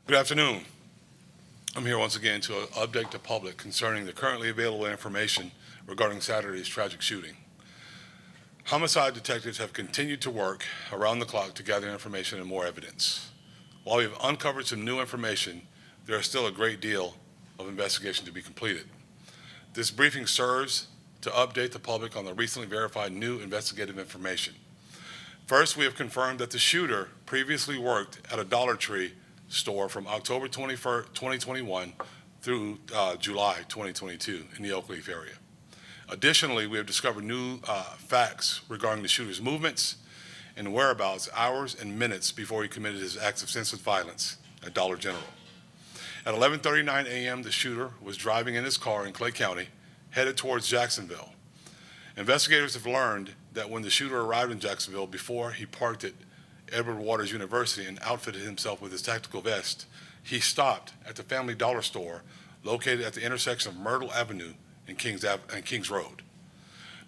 Good afternoon. I'm here once again to update the public concerning the currently available information regarding Saturday's tragic shooting. Homicide detectives have continued to work around the clock to gather information and more evidence. While we have uncovered some new information, there is still a great deal of investigation to be completed. This briefing serves to update the public on the recently verified new investigative information. First, we have confirmed that the shooter previously worked at a Dollar Tree store from October 21st, 2021 through July 2022 in the Oakleaf area. Additionally, we have discovered new facts regarding the shooter's movements and whereabouts hours and minutes before he committed his acts of senseless violence at Dollar General. At 11:39 a.m., the shooter was driving in his car in Clay County, headed towards Jacksonville. Investigators have learned that when the shooter arrived in Jacksonville, before he parked at Edward Waters University and outfitted himself with his tactical vest, he stopped at the Family Dollar store located at the intersection of Myrtle Avenue and Kings Road.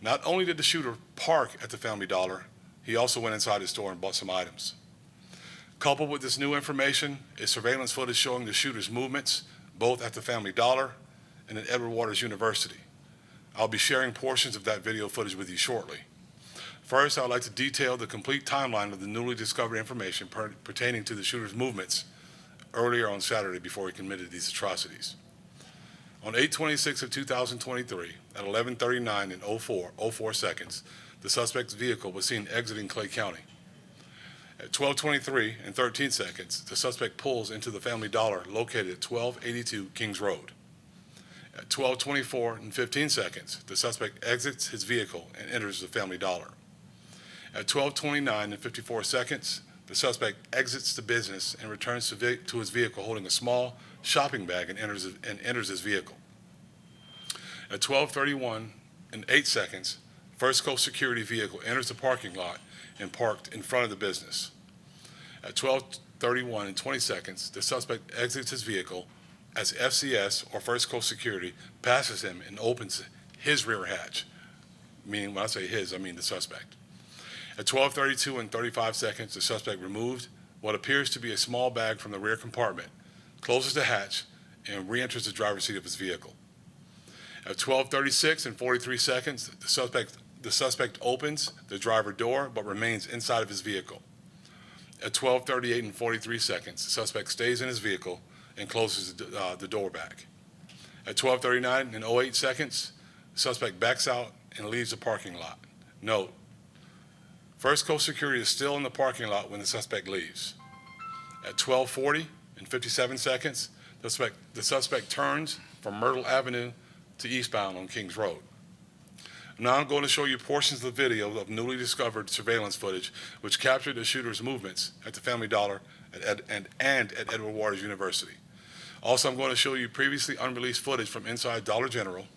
Not only did the shooter park at the Family Dollar, he also went inside his store and bought some items. Coupled with this new information is surveillance footage showing the shooter's movements both at the Family Dollar and at Edward Waters University. I'll be sharing portions of that video footage with you shortly. First, I would like to detail the complete timeline of the newly discovered information pertaining to the shooter's movements earlier on Saturday before he committed these atrocities. On 8/26 of 2023, at 11:39 and 04 seconds, the suspect's vehicle was seen exiting Clay County. At 12:23 and 13 seconds, the suspect pulls into the Family Dollar located at 1282 Kings Road. At 12:24 and 15 seconds, the suspect exits his vehicle and enters the Family Dollar. At 12:29 and 54 seconds, the suspect exits the business and returns to his vehicle holding a small shopping bag and enters his vehicle. At 12:31 and 8 seconds, First Coast Security vehicle enters the parking lot and parked in front of the business. At 12:31 and 20 seconds, the suspect exits his vehicle as FCS or First Coast Security passes him and opens his rear hatch, meaning when I say his, I mean the suspect. At 12:32 and 35 seconds, the suspect removed what appears to be a small bag from the rear compartment, closes the hatch, and re-enters the driver's seat of his vehicle. At 12:36 and 43 seconds, the suspect opens the driver door but remains inside of his vehicle. At 12:38 and 43 seconds, the suspect stays in his vehicle and closes the door back. At 12:39 and 08 seconds, the suspect backs out and leaves the parking lot. Note, First Coast Security is still in the parking lot when the suspect leaves. At 12:40 and 57 seconds, the suspect turns from Myrtle Avenue to eastbound on Kings Road. Now I'm going to show you portions of the video of newly discovered surveillance footage which captured the shooter's movements at the Family Dollar and at Edward Waters University. Also, I'm going to show you previously unreleased footage from inside Dollar General.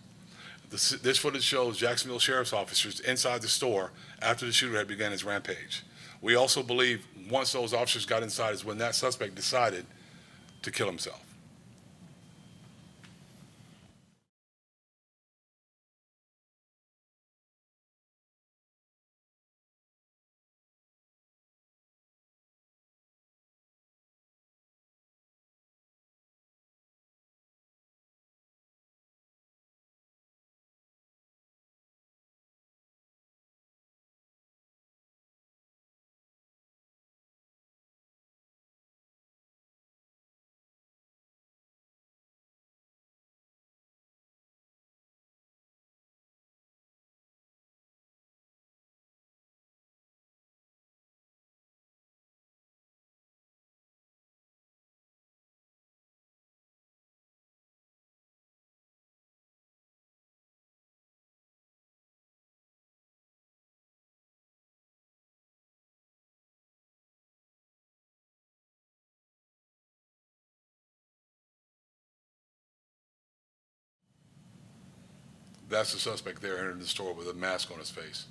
This footage shows Jacksonville Sheriff's officers inside the store after the shooter had begun his rampage. We also believe once those officers got inside is when that suspect decided to kill himself. That's the suspect there entering the store with a mask on his face.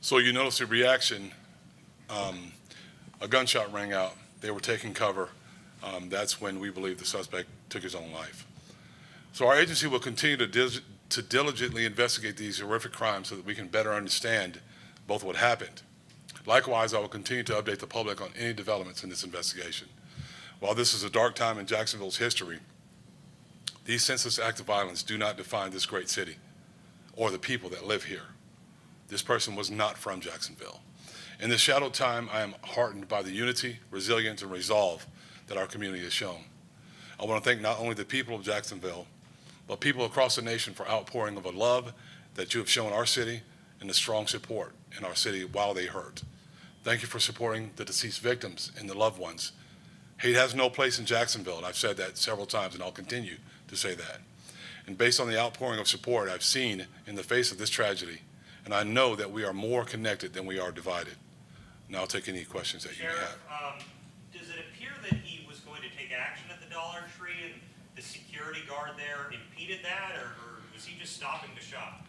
So you notice the reaction, a gunshot rang out. They were taking cover. That's when we believe the suspect took his own life. So our agency will continue to diligently investigate these horrific crimes so that we can better understand both what happened. Likewise, I will continue to update the public on any developments in this investigation. While this is a dark time in Jacksonville's history, these senseless acts of violence do not define this great city or the people that live here. This person was not from Jacksonville. In this shadowed time, I am heartened by the unity, resilience, and resolve that our community has shown. I want to thank not only the people of Jacksonville, but people across the nation for outpouring of a love that you have shown our city and the strong support in our city while they hurt. Thank you for supporting the deceased victims and the loved ones. Hate has no place in Jacksonville, and I've said that several times, and I'll continue to say that. And based on the outpouring of support I've seen in the face of this tragedy, and I know that we are more connected than we are divided. Now I'll take any questions that you may have. Does it appear that he was going to take action at the Dollar Tree and the security guard there impeded that, or was he just stopping to shop?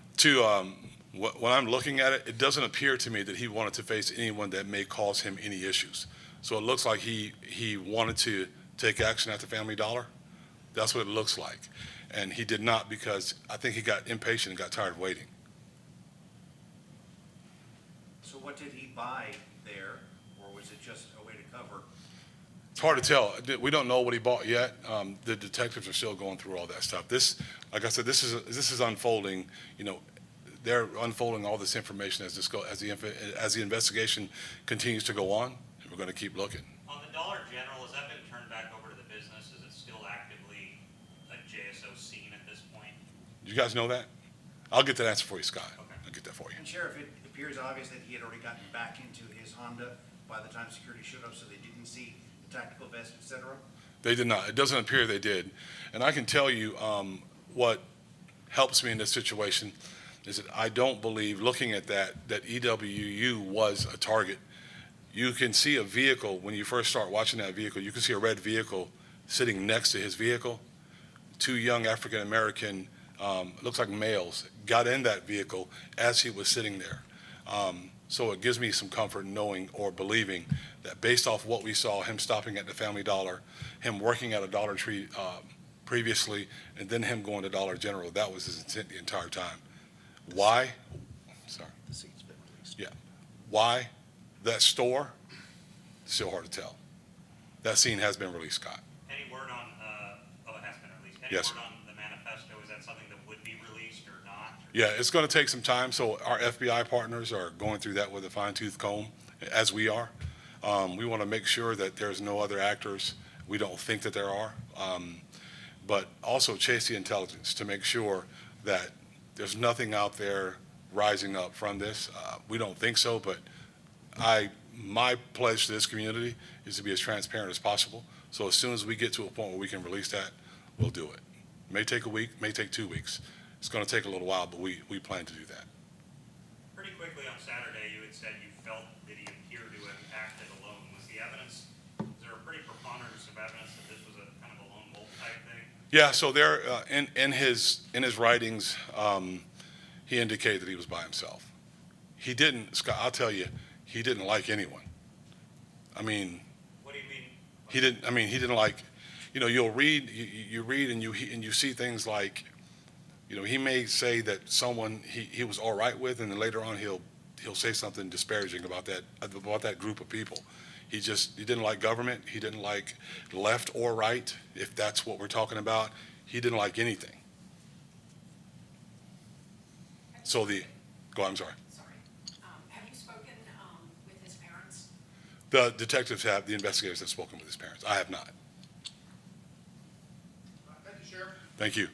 When I'm looking at it, it doesn't appear to me that he wanted to face anyone that may cause him any issues. So it looks like he wanted to take action at the Family Dollar. That's what it looks like. And he did not, because I think he got impatient and got tired of waiting. So what did he buy there, or was it just a way to cover? It's hard to tell. We don't know what he bought yet. The detectives are still going through all that stuff. This, like I said, this is unfolding. You know, they're unfolding all this information as the investigation continues to go on, and we're going to keep looking. On the Dollar General, has that been turned back over to the business? Is it still actively a JSO scene at this point? Do you guys know that? I'll get that answer for you, Scott. Okay. I'll get that for you. And Sheriff, it appears obvious that he had already gotten back into his Honda by the time security showed up, so they didn't see the tactical vest, et cetera? They did not. It doesn't appear they did. And I can tell you what helps me in this situation is that I don't believe, looking at that EWU was a target. You can see a vehicle, when you first start watching that vehicle, you can see a red vehicle sitting next to his vehicle. Two young African-American, looks like males, got in that vehicle as he was sitting there. So it gives me some comfort knowing or believing that based off what we saw, him stopping at the Family Dollar, him working at a Dollar Tree previously, and then him going to Dollar General, that was his intent the entire time. Why? Sorry. The scene's been released. Yeah. Why? That store? Still hard to tell. That scene has been released, Scott. Any word on, it has been released. Any Yes. word on the manifesto? Is that something that would be released or not? Yeah, it's going to take some time. So our FBI partners are going through that with a fine-tooth comb, as we are. We want to make sure that there's no other actors. We don't think that there are. But also chase the intelligence to make sure that there's nothing out there rising up from this. We don't think so, but my pledge to this community is to be as transparent as possible. So as soon as we get to a point where we can release that, we'll do it. May take a week, may take 2 weeks. It's going to take a little while, but we plan to do that. Pretty quickly on Saturday, you had said you felt that he appeared to have acted alone. Was the evidence, is there a pretty preponderance of evidence that this was a kind of a lone wolf type thing? Yeah, so there in his writings, he indicated that he was by himself. He didn't, Scott, I'll tell you, he didn't like anyone. I mean, What do you mean? he didn't like, you know, you'll read, you read and you see things like, you know, he may say that someone he was all right with, and then later on he'll say something disparaging about that group of people. He didn't like government. He didn't like left or right, if that's what we're talking about. He didn't like anything. So I'm sorry. Sorry. Have you spoken with his parents? The detectives have, the investigators have spoken with his parents. I have not. Thank you, Sheriff. Thank you.